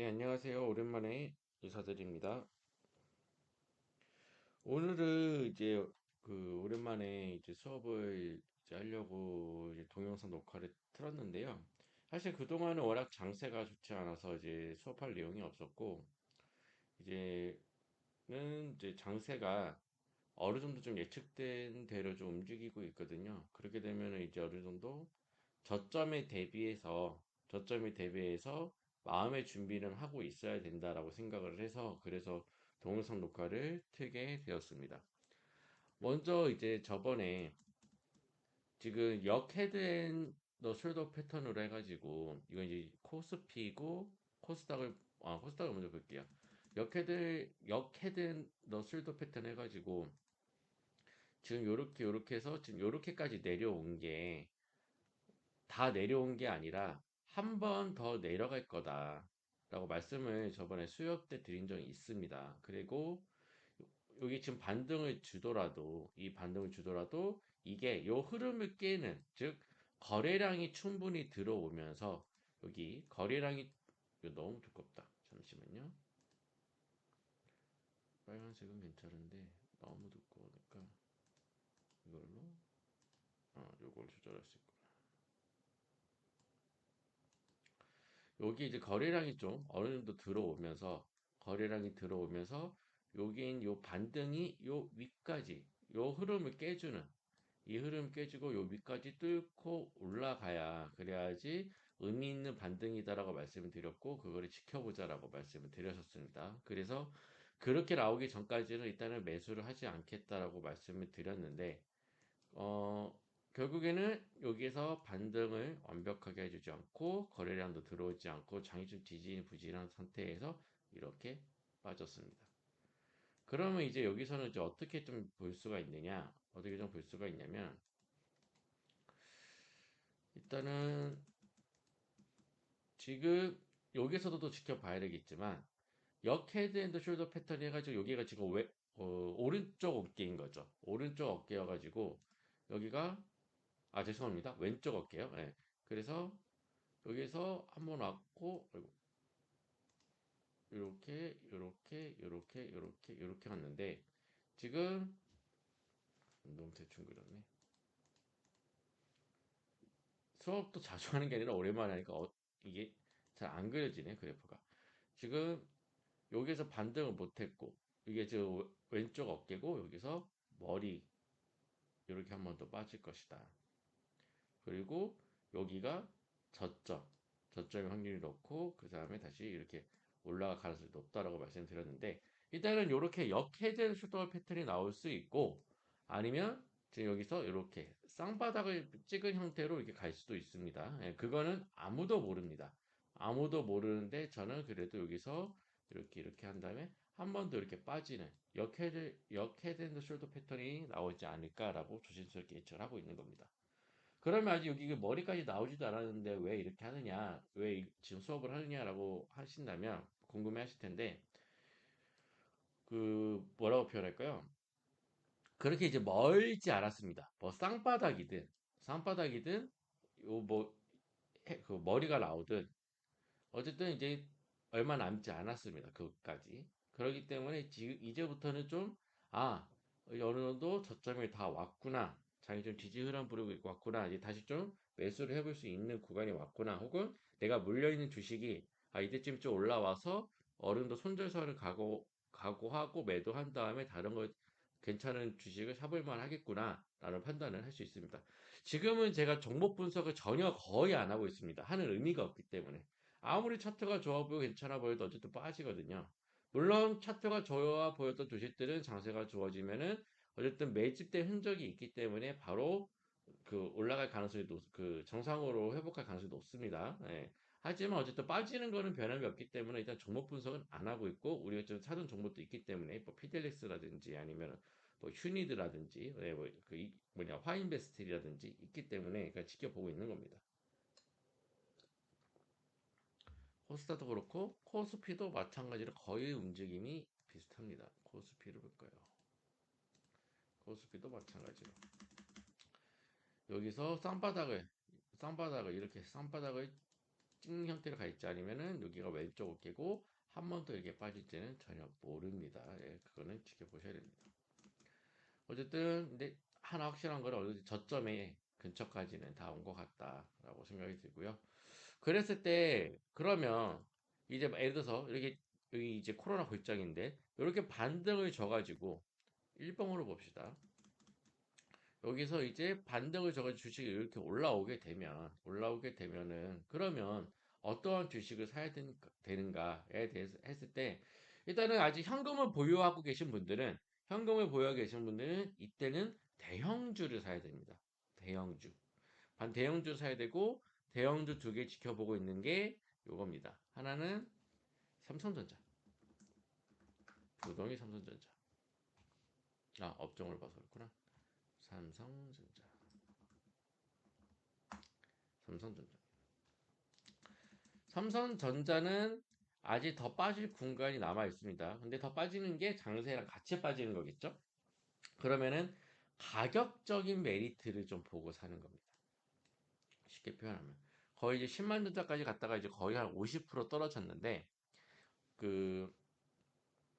네, 안녕하세요. 오랜만에 인사드립니다. 오늘은 이제 오랜만에 이제 수업을 이제 하려고 이제 동영상 녹화를 틀었는데요. 사실 그동안은 워낙 장세가 좋지 않아서 이제 수업할 내용이 없었고, 이제는 이제 장세가 어느 정도 좀 예측된 대로 좀 움직이고 있거든요. 그렇게 되면은 이제 어느 정도 저점에 대비해서 마음의 준비는 하고 있어야 된다라고 생각을 해서 그래서 동영상 녹화를 틀게 되었습니다. 먼저 이제 저번에 지금 역 헤드앤 더 숄더 패턴으로 해가지고 이건 이제 코스피고 코스닥을 먼저 볼게요. 역 헤드 더 숄더 패턴 해가지고 지금 요렇게 해서 지금 요렇게까지 내려온 게 다 내려온 게 아니라 한 번 더 내려갈 거다라고 말씀을 저번에 수업 때 드린 적이 있습니다. 그리고 여기 지금 반등을 주더라도 이게 요 흐름을 깨는, 즉 거래량이 충분히 들어오면서 여기 거래량이 이거 너무 두껍다. 잠시만요. 빨간색은 괜찮은데 너무 두꺼우니까 이걸로 요걸 조절할 수 있고, 여기 이제 거래량이 좀 어느 정도 들어오면서 여기인 요 반등이 요 위까지 요 흐름을 깨주는, 이 흐름 깨지고 요 위까지 뚫고 올라가야 그래야지 의미 있는 반등이다라고 말씀을 드렸고 그거를 지켜보자라고 말씀을 드렸었습니다. 그래서 그렇게 나오기 전까지는 일단은 매수를 하지 않겠다라고 말씀을 드렸는데 어, 결국에는 여기에서 반등을 완벽하게 해주지 않고 거래량도 들어오지 않고 장이 좀 지지부진한 상태에서 이렇게 빠졌습니다. 그러면 이제 여기서는 이제 어떻게 좀 볼 수가 있느냐? 어떻게 좀 볼 수가 있냐면 일단은 지금 여기서도 또 지켜봐야 되겠지만 역 헤드 앤드 숄더 패턴 해가지고 여기가 지금 오른쪽 어깨인 거죠. 오른쪽 어깨여가지고 여기가 죄송합니다. 왼쪽 어깨요. 예. 그래서 여기서 한번 왔고 이렇게 왔는데 지금 너무 대충 그렸네. 수업도 자주 하는 게 아니라 오랜만에 하니까 이게 잘 안 그려지네 그래프가. 지금 여기서 반등을 못했고 이게 지금 왼쪽 어깨고 여기서 머리 이렇게 한번 더 빠질 것이다. 그리고 여기가 저점, 저점의 확률이 높고 그 다음에 다시 이렇게 올라갈 가능성이 높다라고 말씀드렸는데 일단은 이렇게 역회전 슈터 패턴이 나올 수 있고 아니면 지금 여기서 이렇게 쌍바닥을 찍은 형태로 이렇게 갈 수도 있습니다. 예, 그거는 아무도 모릅니다. 아무도 모르는데 저는 그래도 여기서 이렇게 한 다음에 한 번 더 이렇게 빠지는 역헤드 숄더 패턴이 나오지 않을까라고 조심스럽게 예측을 하고 있는 겁니다. 그러면 아직 여기 머리까지 나오지도 않았는데 왜 이렇게 하느냐, 지금 수업을 하느냐라고 하신다면 궁금해 하실 텐데, 뭐라고 표현할까요? 그렇게 이제 멀지 않았습니다. 뭐 쌍바닥이든, 요 뭐, 머리가 나오든, 어쨌든 이제 얼마 남지 않았습니다. 그것까지. 그렇기 때문에 지금 이제부터는 좀, 아, 어느 정도 저점이 다 왔구나. 장이 좀 지지 흐름 부르고 왔구나. 이제 다시 좀 매수를 해볼 수 있는 구간이 왔구나. 혹은 내가 물려있는 주식이, 이때쯤 좀 올라와서 어느 정도 손절선을 각오하고 매도한 다음에 다른 거 괜찮은 주식을 사볼 만 하겠구나. 라는 판단을 할 수 있습니다. 지금은 제가 종목 분석을 전혀 거의 안 하고 있습니다. 하는 의미가 없기 때문에. 아무리 차트가 좋아 보이고 괜찮아 보여도 어쨌든 빠지거든요. 물론 차트가 좋아 보였던 주식들은 장세가 좋아지면은 어쨌든 매집된 흔적이 있기 때문에 바로 올라갈 가능성이 정상으로 회복할 가능성이 높습니다. 예. 하지만 어쨌든 빠지는 거는 변함이 없기 때문에 일단 종목 분석은 안 하고 있고 우리가 좀 사둔 종목도 있기 때문에 뭐 피델렉스라든지 아니면 뭐 휴니드라든지 화인베스트라든지 있기 때문에 그러니까 지켜보고 있는 겁니다. 코스닥도 그렇고 코스피도 마찬가지로 거의 움직임이 비슷합니다. 코스피를 볼까요? 코스피도 마찬가지로 여기서 쌍바닥을 이렇게 쌍바닥을 찍는 형태로 가 있지 않으면은 여기가 왼쪽 어깨고 한 번 더 이렇게 빠질지는 전혀 모릅니다. 예, 그거는 지켜보셔야 됩니다. 어쨌든 근데 하나 확실한 거는 어느 정도 저점에 근처까지는 다 온 것 같다라고 생각이 들고요. 그랬을 때 그러면 이제 예를 들어서 이렇게 여기 이제 코로나 골장인데 이렇게 반등을 줘가지고 일봉으로 봅시다. 여기서 이제 반등을 줘가지고 주식이 이렇게 올라오게 되면은 그러면 어떠한 주식을 사야 되는가에 대해서 했을 때 일단은 아직 현금을 보유하고 계신 분들은 이때는 대형주를 사야 됩니다. 대형주. 대형주 사야 되고 대형주 두 개 지켜보고 있는 게 요겁니다. 하나는 삼성전자. 부동이 삼성전자. 아, 업종을 봐서 그렇구나. 삼성전자. 삼성전자. 삼성전자는 아직 더 빠질 공간이 남아 있습니다. 근데 더 빠지는 게 장세랑 같이 빠지는 거겠죠? 그러면은 가격적인 메리트를 좀 보고 사는 겁니다. 쉽게 표현하면. 거의 이제 10만 전자까지 갔다가 이제 거의 한 50% 떨어졌는데, 그,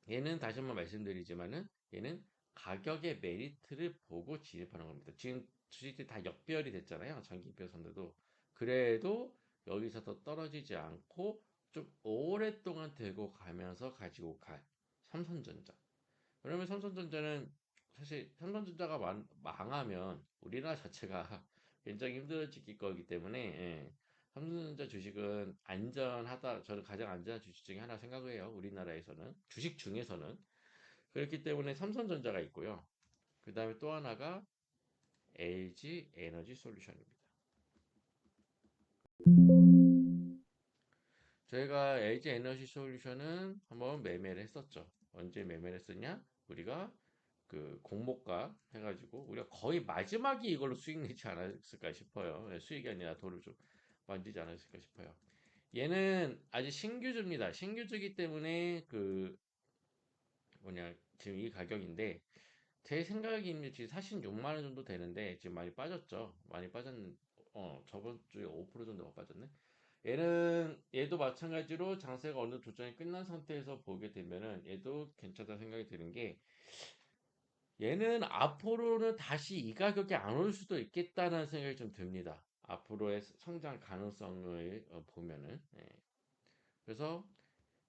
얘는 다시 한번 말씀드리지만은, 얘는 가격의 메리트를 보고 진입하는 겁니다. 지금 주식들이 다 역배열이 됐잖아요. 장기표 선들도. 그래도 여기서 더 떨어지지 않고 좀 오랫동안 들고 가면서 가지고 갈 삼성전자. 그러면 삼성전자는 사실 삼성전자가 망하면 우리나라 자체가 굉장히 힘들어질 거기 때문에 예. 삼성전자 주식은 안전하다. 저는 가장 안전한 주식 중에 하나 생각해요. 우리나라에서는 주식 중에서는 그렇기 때문에 삼성전자가 있고요. 그 다음에 또 하나가 LG 에너지 솔루션입니다. 저희가 LG 에너지 솔루션은 한번 매매를 했었죠. 언제 매매를 했었냐? 우리가 그 공모가 해가지고 우리가 거의 마지막에 이걸로 수익 내지 않았을까 싶어요. 네, 수익이 아니라 돈을 좀 만들지 않았을까 싶어요. 얘는 아직 신규주입니다. 신규주기 때문에 그 뭐냐 지금 이 가격인데 제 생각에는 지금 46만 원 정도 되는데 지금 많이 빠졌죠. 많이 빠졌는 저번 주에 5% 정도가 빠졌네. 얘도 마찬가지로 장세가 어느 조정이 끝난 상태에서 보게 되면은 얘도 괜찮다 생각이 드는 게 얘는 앞으로는 다시 이 가격에 안 올 수도 있겠다는 생각이 좀 듭니다. 앞으로의 성장 가능성을 보면은 그래서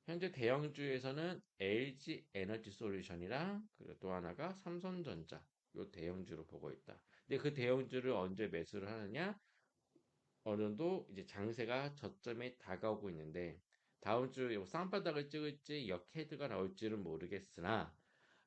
현재 대형주에서는 LG 에너지 솔루션이랑 그리고 또 하나가 삼성전자 요 대형주로 보고 있다. 근데 그 대형주를 언제 매수를 하느냐? 어느 정도 이제 장세가 저점에 다가오고 있는데 다음 주에 쌍바닥을 찍을지 역헤드가 나올지는 모르겠으나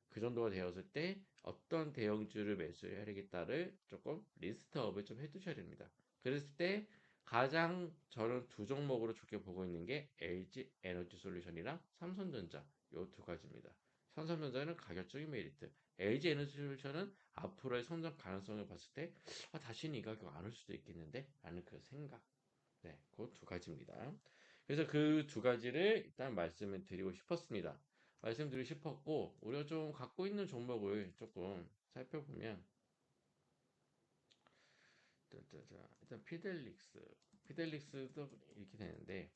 그 정도가 되었을 때 어떤 대형주를 매수해야 되겠다를 조금 리스트업을 좀 해두셔야 됩니다. 그랬을 때 가장 저는 두 종목으로 좋게 보고 있는 게 LG 에너지 솔루션이랑 삼성전자 요 두 가지입니다. 삼성전자는 가격적인 메리트, LG 에너지 솔루션은 앞으로의 성장 가능성을 봤을 때 다시는 이 가격 안 올 수도 있겠는데 라는 그 생각. 네, 그 두 가지입니다. 그래서 그 두 가지를 일단 말씀을 드리고 싶었습니다. 말씀드리고 싶었고, 우리가 좀 갖고 있는 종목을 조금 살펴보면, 일단 피델릭스도 이렇게 되는데,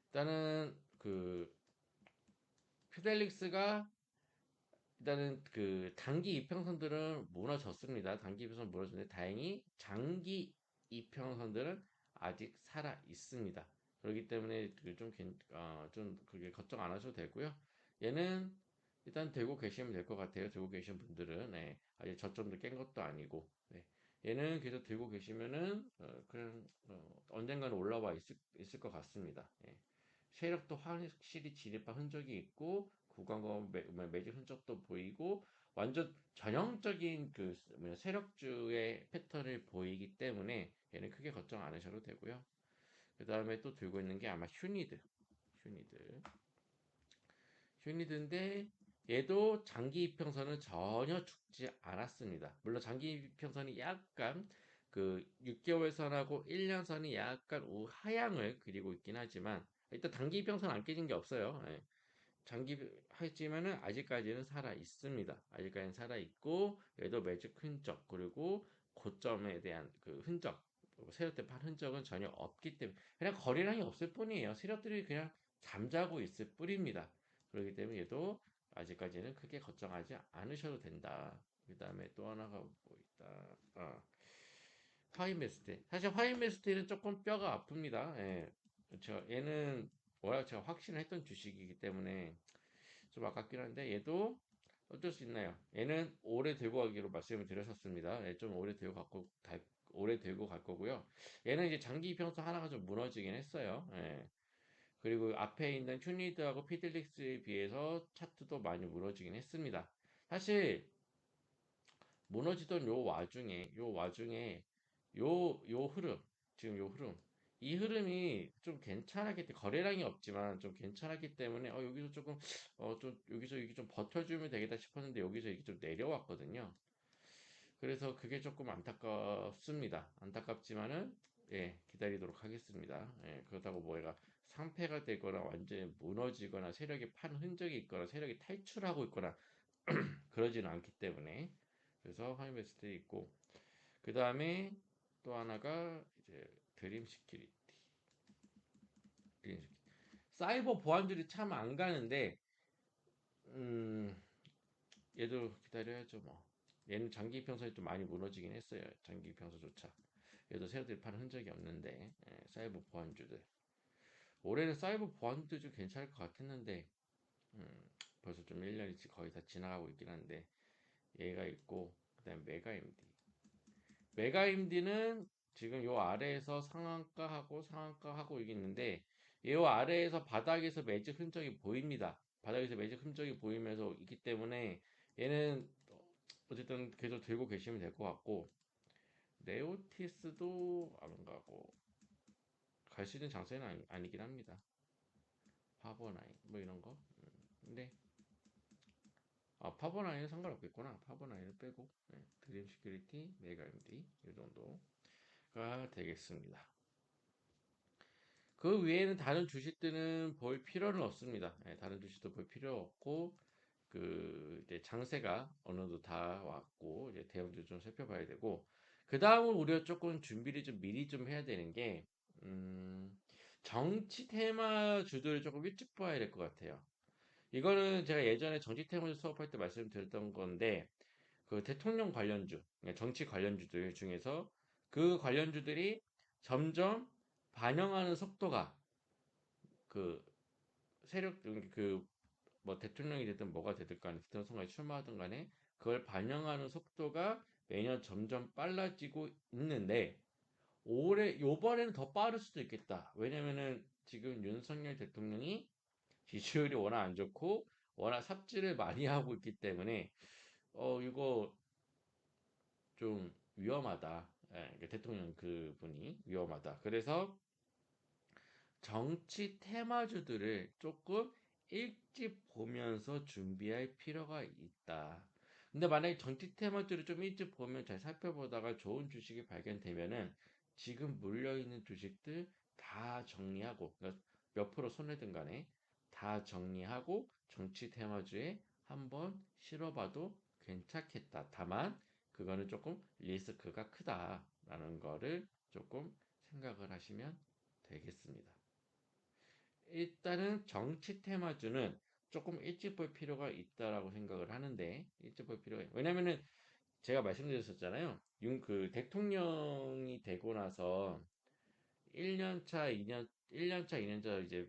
일단은 그 피델릭스가 일단은 그 단기 이평선들은 무너졌습니다. 단기 이평선 무너졌는데 다행히 장기 이평선들은 아직 살아 있습니다. 그렇기 때문에 좀 그게 걱정 안 하셔도 되고요. 얘는 일단 들고 계시면 될 것 같아요. 들고 계신 분들은 아직 저점도 깬 것도 아니고 얘는 계속 들고 계시면은 그냥 언젠가는 올라와 있을 것 같습니다. 세력도 확실히 진입한 흔적이 있고 구간과 매집 흔적도 보이고 완전 전형적인 그 세력주의 패턴을 보이기 때문에 얘는 크게 걱정 안 하셔도 되고요. 그 다음에 또 들고 있는 게 아마 휴니드, 휴니드인데 얘도 장기 이평선은 전혀 죽지 않았습니다. 물론 장기 이평선이 약간 그 6개월 선하고 1년 선이 약간 우하향을 그리고 있긴 하지만 일단 단기 이평선 안 깨진 게 없어요. 장기 하지만은 아직까지는 살아 있습니다. 아직까지는 살아 있고 얘도 매직 흔적 그리고 고점에 대한 그 흔적 세력들 판 흔적은 전혀 없기 때문에 그냥 거래량이 없을 뿐이에요. 세력들이 그냥 잠자고 있을 뿐입니다. 그렇기 때문에 얘도 아직까지는 크게 걱정하지 않으셔도 된다. 그 다음에 또 하나가 뭐 있다. 화이메스트. 사실 화이메스트는 조금 뼈가 아픕니다. 예. 얘는 워낙 제가 확신을 했던 주식이기 때문에 좀 아깝긴 한데 얘도 어쩔 수 있나요? 얘는 오래 들고 가기로 말씀을 드렸었습니다. 좀 오래 들고 갈 거고요. 얘는 이제 장기 이평선 하나가 좀 무너지긴 했어요. 예. 그리고 앞에 있는 튜니드하고 피들릭스에 비해서 차트도 많이 무너지긴 했습니다. 사실 무너지던 요 와중에 요 흐름, 지금 요 흐름, 이 흐름이 좀 괜찮았기 때문에, 거래량이 없지만 좀 괜찮았기 때문에, 여기서 조금, 여기서 이게 좀 버텨주면 되겠다 싶었는데, 여기서 이게 좀 내려왔거든요. 그래서 그게 조금 안타깝습니다. 안타깝지만은, 예, 기다리도록 하겠습니다. 예, 그렇다고 뭐 얘가 상패가 되거나 완전히 무너지거나 세력이 판 흔적이 있거나 세력이 탈출하고 있거나 그러지는 않기 때문에 그래서 하이베스트 있고 그 다음에 또 하나가 이제 드림 시큐리티 드림 시큐리티. 사이버 보안들이 참 안 가는데 음 얘도 기다려야죠 뭐. 얘는 장기 평선이 좀 많이 무너지긴 했어요. 장기 평선조차 얘도 새로들 파는 흔적이 없는데 사이버 보안주들 올해는 사이버 보안도 좀 괜찮을 것 같았는데 음, 벌써 좀 1년이 거의 다 지나가고 있긴 한데 얘가 있고 그다음 메가임디는 지금 요 아래에서 상한가 하고 있는데 요 아래에서 바닥에서 매집 흔적이 보입니다. 바닥에서 매집 흔적이 보이면서 있기 때문에 얘는 어쨌든 계속 들고 계시면 될 것 같고 네오티스도 안 가고 갈 수 있는 장세는 아니긴 합니다. 파버나인 뭐 이런 거. 근데 파버나인은 상관없겠구나. 파버나인을 빼고 드림 시큐리티, 메가임디 이 정도가 되겠습니다. 그 외에는 다른 주식들은 볼 필요는 없습니다. 다른 주식도 볼 필요 없고 그 이제 장세가 어느 정도 다 왔고 이제 대형주 좀 살펴봐야 되고 그 다음은 우리가 조금 준비를 좀 미리 좀 해야 되는 게 음, 정치 테마 주들을 조금 일찍 봐야 될 것 같아요. 이거는 제가 예전에 정치 테마 수업할 때 말씀드렸던 건데 그 대통령 관련주, 정치 관련주들 중에서 그 관련주들이 점점 반영하는 속도가 그 세력 그 뭐 대통령이 되든 뭐가 되든 간에 대통령 선거에 출마하든 간에 그걸 반영하는 속도가 매년 점점 빨라지고 있는데 올해 요번에는 더 빠를 수도 있겠다. 왜냐면은 지금 윤석열 대통령이 지지율이 워낙 안 좋고 워낙 삽질을 많이 하고 있기 때문에 이거 좀 위험하다. 대통령 그분이 위험하다. 그래서 정치 테마주들을 조금 일찍 보면서 준비할 필요가 있다. 근데 만약에 정치 테마주를 좀 일찍 보면 잘 살펴보다가 좋은 주식이 발견되면은 지금 물려있는 주식들 다 정리하고 그러니까 몇 프로 손해든 간에 다 정리하고 정치 테마주에 한번 실어봐도 괜찮겠다. 다만 그거는 조금 리스크가 크다라는 거를 조금 생각을 하시면 되겠습니다. 일단은 정치 테마주는 조금 일찍 볼 필요가 있다라고 생각을 하는데 일찍 볼 필요가 왜냐면은 제가 말씀드렸었잖아요. 그 대통령이 되고 나서 1년차, 2년, 1년차, 2년차 이제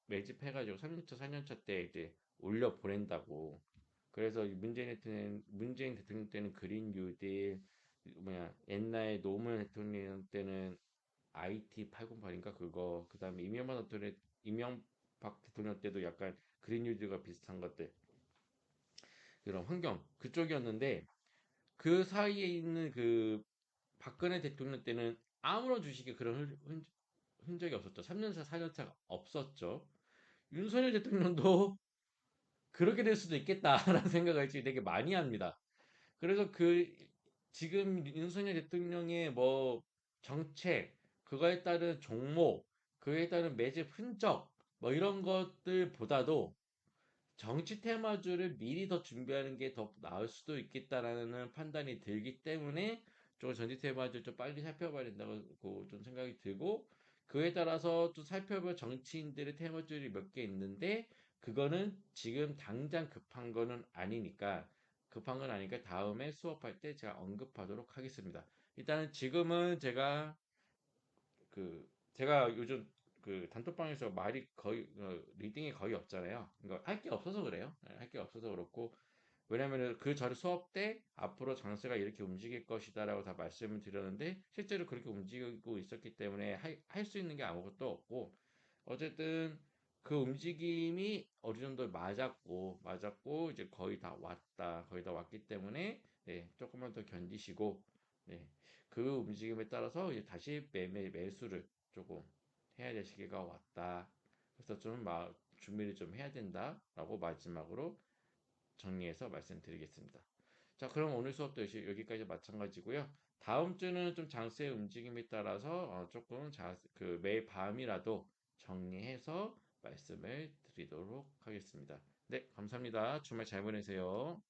매집해가지고 3년차, 4년차 때 이제 올려 보낸다고. 그래서 문재인 대통령 때는 그린 뉴딜, 뭐냐, 옛날 노무현 대통령 때는 IT 808인가 그거 그다음에 이명박 대통령 때도 약간 그린뉴딜과 비슷한 것들 그런 환경 그쪽이었는데 그 사이에 있는 그 박근혜 대통령 때는 아무런 주식에 그런 흔적이 없었죠. 3년차 4년차가 없었죠. 윤석열 대통령도 그렇게 될 수도 있겠다라는 생각을 지금 되게 많이 합니다. 그래서 지금 윤석열 대통령의 뭐 정책, 그거에 따른 종목, 그에 따른 매집 흔적, 뭐 이런 것들보다도 정치 테마주를 미리 더 준비하는 게 더 나을 수도 있겠다라는 판단이 들기 때문에 좀 전지 테마주를 좀 빨리 살펴봐야 된다고 좀 생각이 들고, 그에 따라서 또 살펴볼 정치인들의 테마주들이 몇 개 있는데, 그거는 지금 당장 급한 건 아니니까 다음에 수업할 때 제가 언급하도록 하겠습니다. 일단은 지금은 제가 요즘 단톡방에서 말이 거의 리딩이 거의 없잖아요. 이거 할 게 없어서 그래요. 할 게 없어서 그렇고, 왜냐면은 그 전 수업 때 앞으로 장세가 이렇게 움직일 것이다라고 다 말씀을 드렸는데 실제로 그렇게 움직이고 있었기 때문에 할 수 있는 게 아무것도 없고, 어쨌든 그 움직임이 어느 정도 맞았고 이제 거의 다 왔기 때문에 네, 조금만 더 견디시고, 네, 그 움직임에 따라서 이제 다시 매수를 조금 해야 될 시기가 왔다. 그래서 좀 준비를 좀 해야 된다라고 마지막으로 정리해서 말씀드리겠습니다. 자, 그럼 오늘 수업도 여기까지 마찬가지고요. 다음 주는 좀 장세의 움직임에 따라서 조금 매일 밤이라도 정리해서 말씀을 드리도록 하겠습니다. 네, 감사합니다. 주말 잘 보내세요.